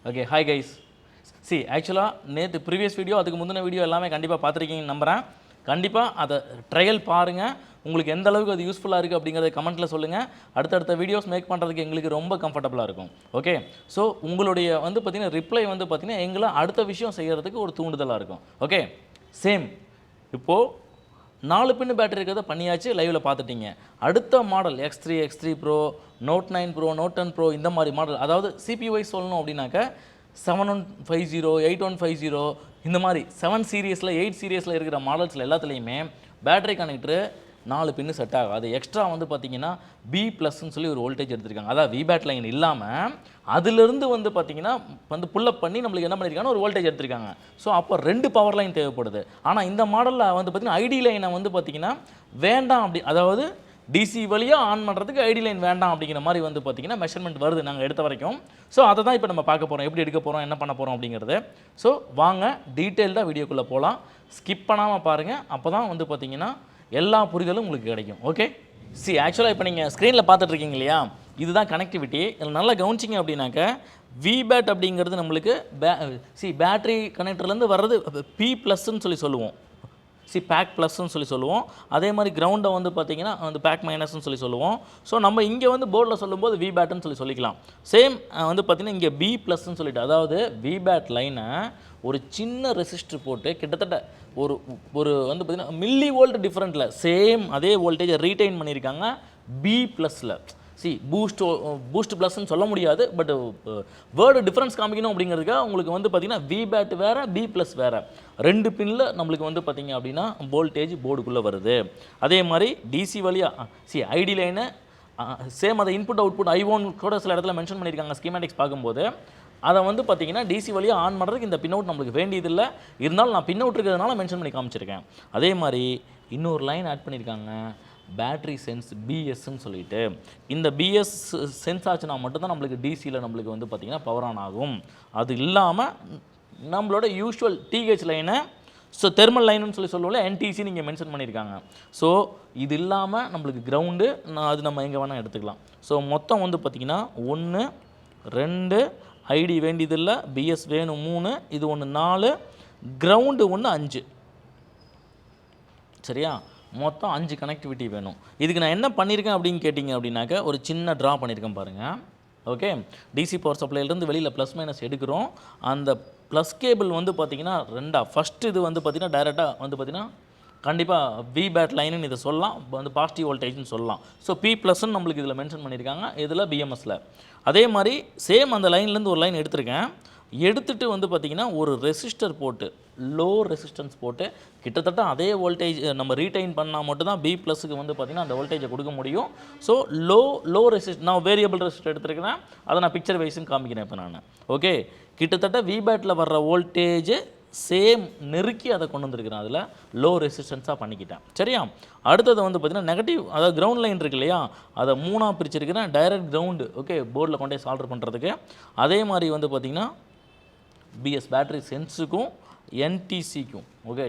Okay, hi guys. See, actually, நேற்று previous video அதுக்கு முந்தின வீடியோ எல்லாமே கண்டிப்பாக பார்த்துருக்கீங்கன்னு நம்புகிறேன். கண்டிப்பாக அதை ட்ரையல் பாருங்கள். உங்களுக்கு எந்த அளவுக்கு அது யூஸ்ஃபுல்லாக இருக்குது அப்படிங்கிறத கமெண்ட்டில் சொல்லுங்கள். அடுத்தடுத்த வீடியோஸ் மேக் பண்ணுறதுக்கு எங்களுக்கு ரொம்ப கம்ஃபர்டபுளாக இருக்கும். ஓகே, ஸோ உங்களுடைய பார்த்தீங்கன்னா ரிப்ளை பார்த்தீங்கன்னா எங்களை அடுத்த விஷயம் செய்கிறதுக்கு ஒரு தூண்டுதலாக இருக்கும். ஓகே, சேம் இப்போது 4 பின் பேட்டரி இருக்கிறத பண்ணியாச்சு, லைவில் பார்த்துட்டீங்க. அடுத்த model x3 Pro, Note 9 Pro, Note 10 Pro இந்த மாதிரி மாடல், அதாவது CPU வைஸ் சொல்லணும் அப்படின்னாக்க 7150, 8150 இந்த மாதிரி 7 சீரியஸில் 8 சீரியஸில் இருக்கிற மாடல்ஸில் எல்லாத்துலேயுமே பேட்டரி கனெக்டரு 4 பின்னு செட் ஆகும். அது எக்ஸ்ட்ரா பார்த்தீங்கன்னா B+ன்னு சொல்லி ஒரு வோல்டேஜ் எடுத்திருக்காங்க. அதாவது விபேட் லைன் இல்லாமல் அதிலிருந்து பார்த்தீங்கன்னா புல்லப் பண்ணி நம்மளுக்கு என்ன பண்ணியிருக்காங்கன்னா ஒரு வோல்டேஜ் எடுத்திருக்காங்க. ஸோ அப்போ 2 பவர் லைன் தேவைப்படுது. ஆனால் இந்த மாடலில் பார்த்தீங்கன்னா ஐடி லைனை பார்த்தீங்கன்னா வேண்டாம் அப்படி, அதாவது டிசி வழியாக ஆன் பண்ணுறதுக்கு ஐடி லைன் வேண்டாம் அப்படிங்கிற மாதிரி பார்த்தீங்கன்னா மெஷர்மெண்ட் வருது நாங்கள் எடுத்த வரைக்கும். ஸோ அதை தான் இப்போ நம்ம பார்க்க போகிறோம், எப்படி எடுக்க போகிறோம், என்ன பண்ண போகிறோம் அப்படிங்கிறது. ஸோ வாங்க டீட்டெயில்டாக வீடியோக்குள்ளே போகலாம். ஸ்கிப் பண்ணாமல் பாருங்கள், அப்போ தான் பார்த்தீங்கன்னா எல்லா புரிதலும் உங்களுக்கு கிடைக்கும். ஓகே, ஆக்சுவலாக இப்போ நீங்கள் ஸ்க்ரீனில் பார்த்துட்டு இருக்கீங்க இல்லையா, இதுதான் கனெக்டிவிட்டி. இதில் நல்லா கவனிச்சிங்க அப்படின்னாக்க விபேட் அப்படிங்கிறது நம்மளுக்கு பேட்டரி கனெக்டர்லேருந்து வர்றது P+ன்னு சொல்லி சொல்லுவோம். பேக் ப்ளஸ்ன்னு சொல்லி சொல்லுவோம். அதே மாதிரி கிரவுண்டை பார்த்தீங்கன்னா பேக் மைனஸ்ன்னு சொல்லி சொல்லுவோம். ஸோ நம்ம இங்கே போர்டில் சொல்லும்போது விபேட்னு சொல்லிக்கலாம். சேம் பார்த்தீங்கன்னா இங்கே B+ன்னு சொல்லிட்டு, அதாவது விபேட் லைனை ஒரு சின்ன ரெசிஸ்டர் போட்டு கிட்டத்தட்ட ஒரு பார்த்தீங்கன்னா மில்லி வோல்ட் டிஃப்ரெண்ட்டில் சேம் அதே வோல்டேஜை ரீடைன் பண்ணியிருக்காங்க B+ல். பூஸ்ட் ப்ளஸ்ன்னு சொல்ல முடியாது, பட் வேர்டு டிஃப்ரென்ஸ் காமிக்கணும் அப்படிங்கிறதுக்காக உங்களுக்கு பார்த்தீங்கன்னா விபேட் வேறு B+ வேறு 2 பின்னில் நம்மளுக்கு பார்த்தீங்க அப்படின்னா வோல்டேஜ் போர்டுக்குள்ளே வருது. அதே மாதிரி டிசி வழியாக ஐடி லைனு சேம் அதை இன்புட் அவுட்புட் I1 கூட சில இடத்துல மென்ஷன் பண்ணியிருக்காங்க ஸ்கீமேட்டிக்ஸ் பார்க்கும்போது. அதை பார்த்தீங்கன்னா டிசி வழியாக ஆன் பண்ணுறதுக்கு இந்த பின் அவுட் நம்மளுக்கு வேண்டியதில்லை, இருந்தாலும் நான் பின் அவுட் இருக்கிறதுனால மென்ஷன் பண்ணி காமிச்சிருக்கேன். அதே மாதிரி இன்னொரு லைன் ஆட் பண்ணியிருக்காங்க, பேட்ரி சென்ஸ் BSன்னு சொல்லிட்டு. இந்த BS சென்ஸ் ஆச்சுன்னா மட்டும்தான் நம்மளுக்கு டிசியில் நம்மளுக்கு பார்த்திங்கன்னா பவர் ஆன் ஆகும். அது இல்லாமல் நம்மளோட யூஷுவல் TH லைனை, ஸோ தெர்மல் லைனுன்னு சொல்லுவோம்ல, NTC நீங்கள் மென்ஷன் பண்ணியிருக்காங்க. ஸோ இது இல்லாமல் நம்மளுக்கு கிரவுண்டு அது நம்ம எங்கே வேணால் எடுத்துக்கலாம். ஸோ மொத்தம் பார்த்திங்கன்னா 1 2 ஐடி வேண்டியதில்லை, BS வேணும் 3, இது 1 4, கிரவுண்டு 1 5. சரியா, மொத்தம் 5 கனெக்டிவிட்டி வேணும். இதுக்கு நான் என்ன பண்ணியிருக்கேன் அப்படின்னு கேட்டிங்க அப்படின்னாக்க ஒரு சின்ன ட்ரா பண்ணியிருக்கேன் பாருங்கள். ஓகே, டிசி பவர் சப்ளைலேருந்து வெளியில் ப்ளஸ் மைனஸ் எடுக்கிறோம். அந்த ப்ளஸ் கேபிள் பார்த்திங்கன்னா ஃபஸ்ட்டு இது பார்த்திங்கன்னா டைரெக்டாக பார்த்திங்கன்னா கண்டிப்பாக விபேட் லைனுன்னு இதை சொல்லலாம், பாசிட்டிவ் வோல்டேஜ்னு சொல்லலாம். ஸோ P+ன்னு நம்மளுக்கு இதில் மென்ஷன் பண்ணியிருக்காங்க, இதில் BMSல. அதே மாதிரி சேம் அந்த லைன்லேருந்து ஒரு லைன் எடுத்திருக்கேன். எடுத்துகிட்டு பார்த்திங்கன்னா ஒரு ரெசிஸ்டர் போட்டு லோ ரெசிஸ்டன்ஸ் போட்டு கிட்டத்தட்ட அதே வோல்டேஜ் நம்ம ரீடைன் பண்ணால் மட்டும்தான் B+க்கு பார்த்திங்கன்னா அந்த வோல்டேஜை கொடுக்க முடியும். ஸோ லோ ரெசிஸ்ட் நான் வேரியபிள் ரெசிஸ்டர் எடுத்துருக்கிறேன், அதை நான் பிக்சர் வைஸும் காமிக்கிறேன் இப்போ நான். ஓகே, கிட்டத்தட்ட விபேட்டில் வர்ற வோல்டேஜ் சேம் நெருக்கி அதை கொண்டு வந்திருக்கிறேன், அதில் லோ ரெசிஸ்டன்ஸாக பண்ணிக்கிட்டேன். சரியா, அடுத்தது பார்த்திங்கன்னா நெகட்டிவ், அதாவது கிரவுண்ட் லைன் இருக்கு இல்லையா, அதை 3ஆக பிரிச்சிருக்கிறேன். டைரக்ட் கிரவுண்டு, ஓகே, போர்டில் கொண்டே சால்டர் பண்ணுறதுக்கு. அதே மாதிரி பார்த்திங்கன்னா BS பேட்டரி சென்ஸுக்கும் NTCக்கும், ஓகே,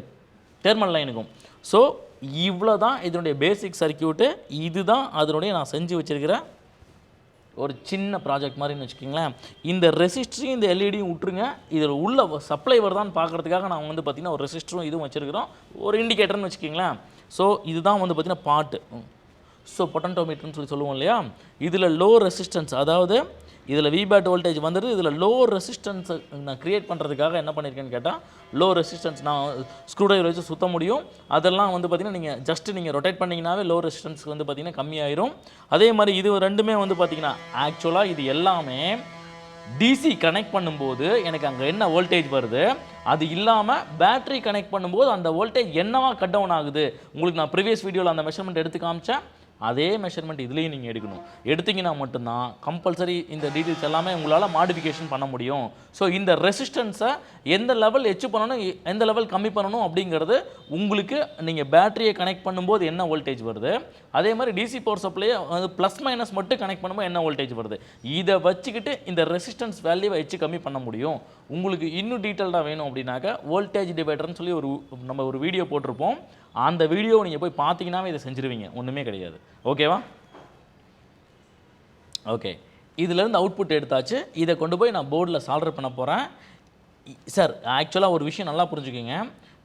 தெர்மல் லைனுக்கும். ஸோ இவ்வளோ தான் இதனுடைய பேசிக் சர்க்கியூட்டு. இதுதான் அதனுடைய நான் செஞ்சு வச்சுருக்கிற ஒரு சின்ன ப்ராஜெக்ட் மாதிரின்னு வச்சுக்கிங்களேன். இந்த ரெசிஸ்டரையும் இந்த எல்இடியும் விட்டுருங்க, இதில் உள்ள சப்ளை வருதான்னு பார்க்குறதுக்காக நான் பார்த்திங்கன்னா ஒரு ரெசிஸ்டரும் இதுவும் வச்சுருக்கிறோம், ஒரு இண்டிகேட்டர்னு வச்சுக்கிங்களேன். ஸோ இதுதான் பார்த்திங்கன்னா பாட்டு. ஸோ பொட்டன்டோமீட்டர்னு சொல்லுவோம் இல்லையா, இதில் லோ ரெசிஸ்டன்ஸ், அதாவது இதில் விபேட் வோல்டேஜ் வந்துடுது. இதில் லோ ரெசிஸ்டன்ஸை நான் க்ரியேட் பண்ணுறதுக்காக என்ன பண்ணியிருக்கேன்னு கேட்டால், லோ ரெசிஸ்டன்ஸ் நான் ஸ்க்ரூ ட்ரைவர் வச்சு சுற்ற முடியும். அதெல்லாம் பார்த்திங்கன்னா நீங்கள் ஜஸ்ட்டு நீங்கள் ரொட்டேட் பண்ணிங்கனாவே லோ ரெசிஸ்டன்ஸ் பார்த்திங்கன்னா கம்மியாயிரும். அதே மாதிரி இது ரெண்டுமே பார்த்திங்கன்னா ஆக்சுவலாக இது எல்லாமே டிசி கனெக்ட் பண்ணும்போது எனக்கு அங்கே என்ன வோல்டேஜ் வருது, அது இல்லாமல் பேட்டரி கனெக்ட் பண்ணும்போது அந்த வோல்டேஜ் என்னவா கட் டவுன் ஆகுது. உங்களுக்கு நான் ப்ரீவியஸ் வீடியோவில் அந்த மெஷர்மெண்ட் எடுத்து காமிச்சேன், அதே மெஷர்மெண்ட் இதுலேயும் நீங்கள் எடுக்கணும். எடுத்திங்கன்னா மட்டும்தான் கம்பல்சரி இந்த டீட்டெயில்ஸ் எல்லாமே உங்களால் மாடிஃபிகேஷன் பண்ண முடியும். ஸோ இந்த ரெசிஸ்டன்ஸை எந்த லெவல் எச்சு பண்ணணும், எந்த லெவல் கம்மி பண்ணணும் அப்படிங்கிறது உங்களுக்கு நீங்கள் பேட்டரியை கனெக்ட் பண்ணும்போது என்ன வோல்டேஜ் வருது, அதே மாதிரி டிசி பவர் சப்ளையை ப்ளஸ் மைனஸ் மட்டும் கனெக்ட் பண்ணும்போது என்ன வோல்டேஜ் வருது, இதை வச்சுக்கிட்டு இந்த ரெசிஸ்டன்ஸ் வேல்யூவை வச்சு கம்மி பண்ண முடியும். உங்களுக்கு இன்னும் டீட்டெயில்டாக வேணும் அப்படின்னாக்கா வோல்டேஜ் டிவைடர்னு சொல்லி நம்ம ஒரு வீடியோ போட்டிருப்போம். அந்த வீடியோவை நீங்கள் போய் பார்த்தீங்கன்னாவே இதை செஞ்சுருவீங்க, ஒன்றுமே கிடையாது. ஓகேவா? ஓகே, இதிலேருந்து அவுட்புட் எடுத்தாச்சு. இதை கொண்டு போய் நான் போர்டில் சால்டர் பண்ண போகிறேன். சார் ஆக்சுவலாக ஒரு விஷயம் நல்லா புரிஞ்சுக்கோங்க.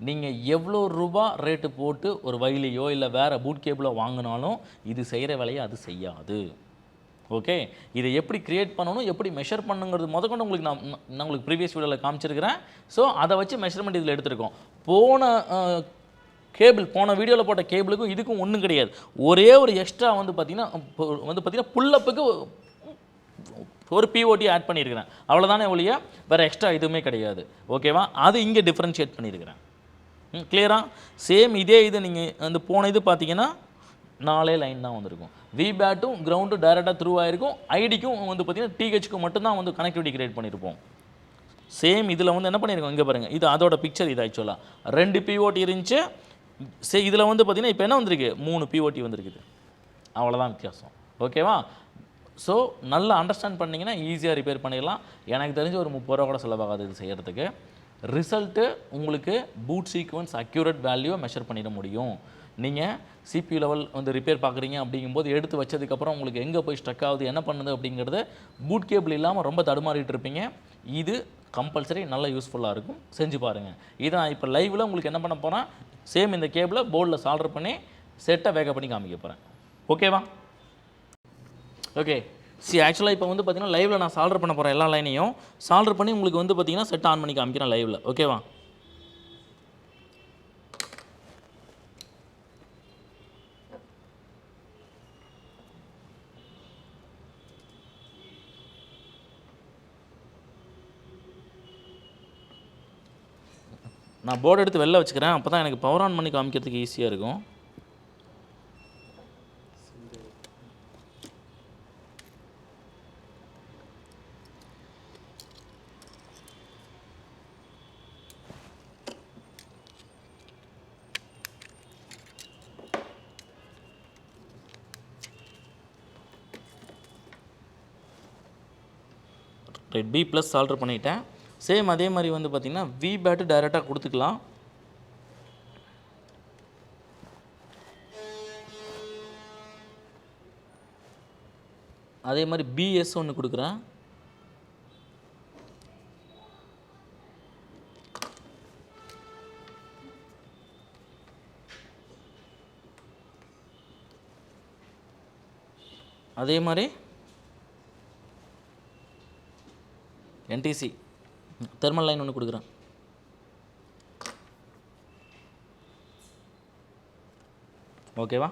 நீங்கள் எவ்வளோ ரூபா ரேட்டு போட்டு ஒரு வயலையோ இல்லை வேறு பூட் கேபிளோ வாங்கினாலும் இது செய்கிற வேலையை அது செய்யாது. ஓகே, இதை எப்படி க்ரியேட் பண்ணணும், எப்படி மெஷர் பண்ணுங்கிறது முதற்கொண்டு உங்களுக்கு நான் உங்களுக்கு ப்ரீவியஸ் வீடியோவில் காமிச்சிருக்கிறேன். ஸோ அதை வச்சு மெஷர்மெண்ட் இதில் எடுத்திருக்கோம். போன வீடியோவில் போட்ட கேபிளுக்கும் இதுக்கும் ஒன்றும் கிடையாது. ஒரே ஒரு எக்ஸ்ட்ரா வந்து பார்த்தீங்கன்னா புல்லப்புக்கு ஒரு பிஓடி ஆட் பண்ணியிருக்கிறேன். அவ்வளோதானே ஒழிய வேறு எக்ஸ்ட்ரா எதுவுமே கிடையாது. ஓகேவா, அது இங்கே டிஃப்ரென்ஷியேட் பண்ணியிருக்கிறேன். கிளியரா? சேம் இதே இது நீங்கள் அந்த போன இது பார்த்தீங்கன்னா 4 லைன் தான் வந்திருக்கும். விபேட்டும் கிரவுண்டும் டைரெக்டாக த்ரூ ஆகிருக்கும். ஐடிக்கும் வந்து பார்த்தீங்கன்னா டிஹெச்க்கு மட்டும்தான் வந்து கனெக்டிவிட்டி கிரியேட் பண்ணியிருப்போம். சேம் இதில் வந்து என்ன பண்ணியிருக்கோம், இங்கே பாருங்கள், இது அதோட பிக்சர். இது ஆக்சுவலாக 2 பிஓடி இருந்துச்சு. இதில் வந்து பார்த்தீங்கன்னா இப்போ என்ன வந்திருக்கு, 3 பிஓடி வந்திருக்குது. அவ்வளோதான் வித்தியாசம். ஓகேவா? ஸோ நல்லா அண்டர்ஸ்டாண்ட் பண்ணிங்கன்னா ஈஸியாக ரிப்பேர் பண்ணிடலாம். எனக்கு தெரிஞ்ச ஒரு 30 ரூபா கூட செலவாகாது இது செய்கிறதுக்கு. ரிசல்ட்டு உங்களுக்கு பூட் சீக்வன்ஸ் அக்யூரேட் வேல்யூவை மெஷர் பண்ணிட முடியும். நீங்கள் சிபியூ லெவல் வந்து ரிப்பேர் பார்க்குறீங்க அப்படிங்கும்போது எடுத்து வச்சதுக்கப்புறம் உங்களுக்கு எங்கே போய் ஸ்ட்ரக் ஆகுது, என்ன பண்ணுது அப்படிங்கிறது பூட் கேபிள் இல்லாமல் ரொம்ப தடுமாறிட்டு இருப்பீங்க. இது கம்பல்சரி நல்லா யூஸ்ஃபுல்லாக இருக்கும். செஞ்சு பாருங்கள். இதை நான் இப்போ லைவில் உங்களுக்கு என்ன பண்ண போகிறேன், சேம் இந்த கேபிளை போர்டில் சால்டர் பண்ணி செட்டை வேக பண்ணி காமிக்க போகிறேன். ஓகேவா? ஓகே, ஆக்சுவலாக இப்போ வந்து பார்த்தீங்கன்னா லைவில் நான் சால்டர் பண்ண போகிறேன். எல்லா லைனையும் சால்டர் பண்ணி உங்களுக்கு வந்து பார்த்தீங்கன்னா செட் ஆன் பண்ணி காமிக்கிறேன் லைவில். ஓகேவா? நான் போர்டு எடுத்து வெளில வச்சுக்கிறேன். அப்போ தான் எனக்கு பவர் ஆன் பண்ணி காமிக்கிறதுக்கு ஈஸியாக இருக்கும். ரைட், பி ப்ளஸ் சால்டர் பண்ணிட்டேன். சேம் அதே மாதிரி வந்து பார்த்திங்கன்னா வி பேட்டு டைரெக்டாக கொடுத்துக்கலாம். அதே மாதிரி பிஎஸ் ஒன்று கொடுக்குறேன். அதே மாதிரி என்டிசி தெர்மல் லைன் ஒன்று கொடுக்குறேன். ஓகேவா?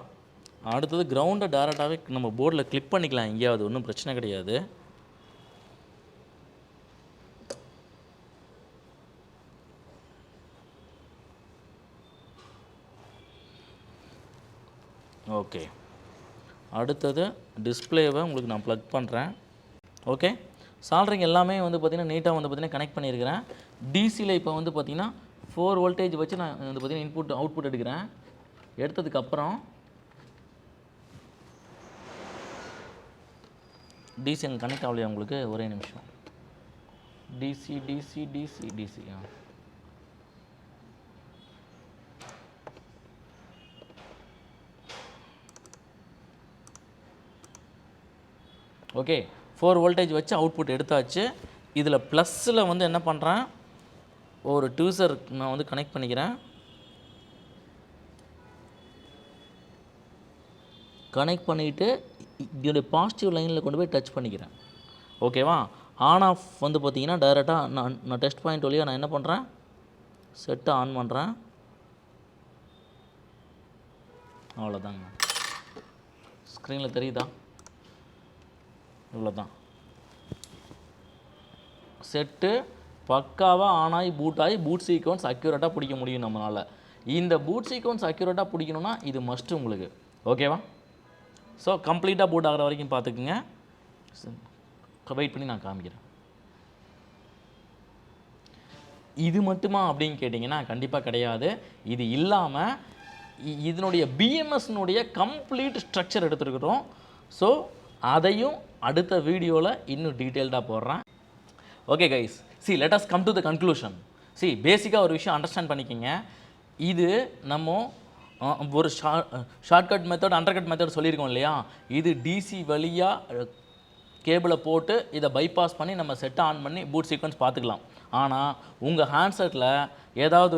அடுத்தது கிரவுண்டை டேரெக்டாகவே நம்ம போர்டில் கிளிக் பண்ணிக்கலாம் எங்கேயாவது, ஒன்றும் பிரச்சனை கிடையாது. ஓகே, அடுத்தது டிஸ்பிளேவை உங்களுக்கு நான் ப்ளக் பண்ணுறேன். ஓகே, சால்ட்ரிங் எல்லாமே வந்து பார்த்திங்கன்னா நீட்டாக வந்து பார்த்திங்கன்னா கனெக்ட் பண்ணியிருக்கிறேன். டிசியில் இப்போ வந்து பார்த்திங்கன்னா 4 வோல்டேஜ் வச்சு நான் வந்து பார்த்திங்கன்னா இன்புட் அவுட்புட் எடுக்கிறேன். எடுத்ததுக்கப்புறம் டிசி அங்கே கனெக்ட் ஆகலையா உங்களுக்கு? ஒரே நிமிஷம். DC DC DC DC okay, 4 voltage வச்சு அவுட்புட் எடுத்தாச்சு. இதில் ப்ளஸ்ஸில் வந்து என்ன பண்ணுறேன், ஒரு டியூசர் நான் வந்து கனெக்ட் பண்ணிக்கிறேன். கனெக்ட் பண்ணிவிட்டு இதோடைய பாசிட்டிவ் லைனில் கொண்டு போய் டச் பண்ணிக்கிறேன். ஓகேவா? ஆன் ஆஃப் வந்து பார்த்திங்கன்னா டைரெக்டாக நான் டெஸ்ட் பாயிண்ட் வழியாக நான் என்ன பண்ணுறேன், செட்டை ஆன் பண்ணுறேன். அவ்வளோதாங்க. ஸ்க்ரீனில் தெரியுதா? இவ்வளோதான். செட்டு பக்காவாக ஆன் ஆகி பூட் சீக்வன்ஸ் அக்யூரேட்டாக பிடிக்க முடியும் நம்மளால். இந்த பூட் சீக்வன்ஸ் அக்யூரேட்டாக பிடிக்கணும்னா இது மஸ்ட்டு உங்களுக்கு. ஓகேவா? ஸோ கம்ப்ளீட்டாக பூட் ஆகிற வரைக்கும் பார்த்துக்குங்க. வெயிட் பண்ணி நான் காமிக்கிறேன். இது மட்டுமா அப்படின்னு கேட்டிங்கன்னா கண்டிப்பாக கிடையாது. இது இல்லாமல் இதனுடைய பிஎம்எஸ்னுடைய கம்ப்ளீட் ஸ்ட்ரக்சர் எடுத்துருக்கிறோம். ஸோ அதையும் அடுத்த வீடியோவில் இன்னும் டீட்டெயில்டாக போடுறேன். Okay guys, let us come to the conclusion. பேசிக்காக ஒரு விஷயம் அண்டர்ஸ்டாண்ட் பண்ணிக்கிங்க. இது நம்ம ஒரு ஷார்ட்கட் மெத்தட், அண்டர்கட் மெத்தட் சொல்லியிருக்கோம் இல்லையா? இது டிசி வழியாக கேபிளை போட்டு இதை பைபாஸ் பண்ணி நம்ம செட்டை ஆன் பண்ணி பூட் சீக்வன்ஸ் பார்த்துக்கலாம். ஆனால் உங்கள் ஹேண்ட்செட்டில் ஏதாவது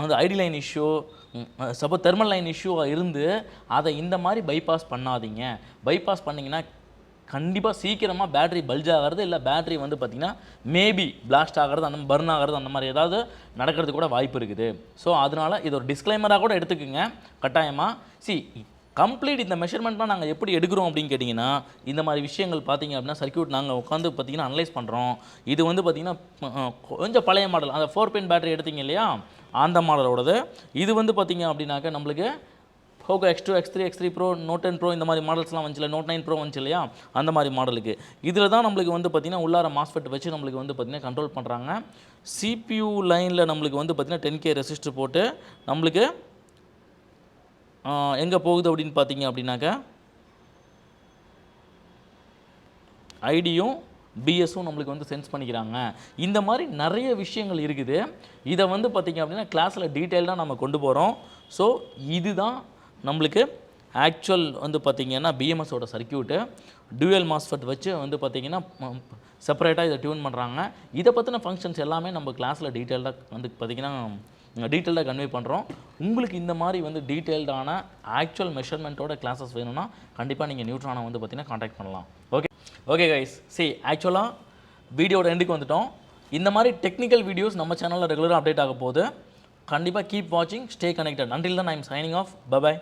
அந்த ID line issue suppose thermal line இஷ்யூவாக இருந்து அதை இந்த மாதிரி பைபாஸ் பண்ணாதீங்க. பைபாஸ் பண்ணிங்கன்னா கண்டிப்பாக சீக்கிரமாக பேட்டரி பல்ஜ் ஆகிறது, இல்லை பேட்டரி வந்து பார்த்திங்கன்னா மேபி பிளாஸ்ட் ஆகிறது, அந்த பர்ன் ஆகிறது, அந்த மாதிரி ஏதாவது நடக்கிறது கூட வாய்ப்பு இருக்குது. ஸோ அதனால் இது ஒரு டிஸ்க்ளைமராக கூட எடுத்துக்கோங்க கட்டாயமாக. கம்ப்ளீட் இந்த மெஷர்மெண்ட்லாம் நாங்கள் எப்படி எடுக்கிறோம் அப்படின்னு கேட்டிங்கன்னா, இந்த மாதிரி விஷயங்கள் பார்த்திங்க அப்படின்னா சர்க்யூட் நாங்கள் உட்காந்து பார்த்திங்கன்னா அனலைஸ் பண்ணுறோம். இது வந்து பார்த்திங்கன்னா கொஞ்சம் பழைய மாடல், அந்த 4 பின் பேட்டரி எடுத்திங்க இல்லையா, அந்த மாடலோடது. இது வந்து பார்த்திங்க அப்படின்னாக்க நம்மளுக்கு போகோ x2, x3, x3pro, Note 10 Pro இந்த மாதிரி மாடல்ஸ்லாம் வந்துச்சு, Note 9 Pro வந்துச்சு இல்லையா, அந்த மாதிரி மாடலுக்கு. இதில் தான் நம்மளுக்கு வந்து பார்த்திங்கன்னா உள்ளார மாஸ்ஃபெட் வச்சு நம்மளுக்கு வந்து பார்த்திங்கன்னா கண்ட்ரோல் பண்ணுறாங்க. CPU லைனில் நம்மளுக்கு வந்து பார்த்திங்கன்னா 10K ரெசிஸ்டர் போட்டு நம்மளுக்கு எங்கே போகுது அப்படின்னு பார்த்தீங்க அப்படின்னாக்கா ஐடியும் பிஎஸும் நம்மளுக்கு வந்து சென்ஸ் பண்ணிக்கிறாங்க. இந்த மாதிரி நிறைய விஷயங்கள் இருக்குது. இதை வந்து பார்த்திங்க அப்படின்னா கிளாஸில் டீட்டெயில்டாக நம்ம கொண்டு போகிறோம். ஸோ இதுதான் நம்மளுக்கு ஆக்சுவல் வந்து பார்த்திங்கன்னா பிஎம்எஸோட சர்க்யூட்டு. டியூயல் மாஸ்ஃபெட் வச்சு வந்து பார்த்திங்கன்னா செப்பரேட்டாக இதை டியூன் பண்ணுறாங்க. இதை பற்றின ஃபங்க்ஷன்ஸ் எல்லாமே நம்ம கிளாஸில் டீட்டெயில்டாக வந்து பார்த்திங்கன்னா டீட்டெயில்டாக கன்வே பண்ணுறோம். உங்களுக்கு இந்த மாதிரி வந்து டீட்டெயில்டான ஆக்சுவல் மெஷர்மெண்ட்டோட கிளாஸஸ் வேணும்னா கண்டிப்பாக நீங்கள் நியூட்ரானை வந்து பார்த்திங்கன்னா காண்டாக்ட் பண்ணலாம். ஓகே கைஸ், ஆக்சுவலாக வீடியோட எண்டுக்கு வந்துட்டோம். இந்த மாதிரி டெக்னிக்கல் வீடியோஸ் நம்ம சேனலில் ரெகுலராக அப்டேட் ஆக போகுது. கண்டிப்பாக கீப் வாட்சிங், stay connected. Until then I'm signing off. By.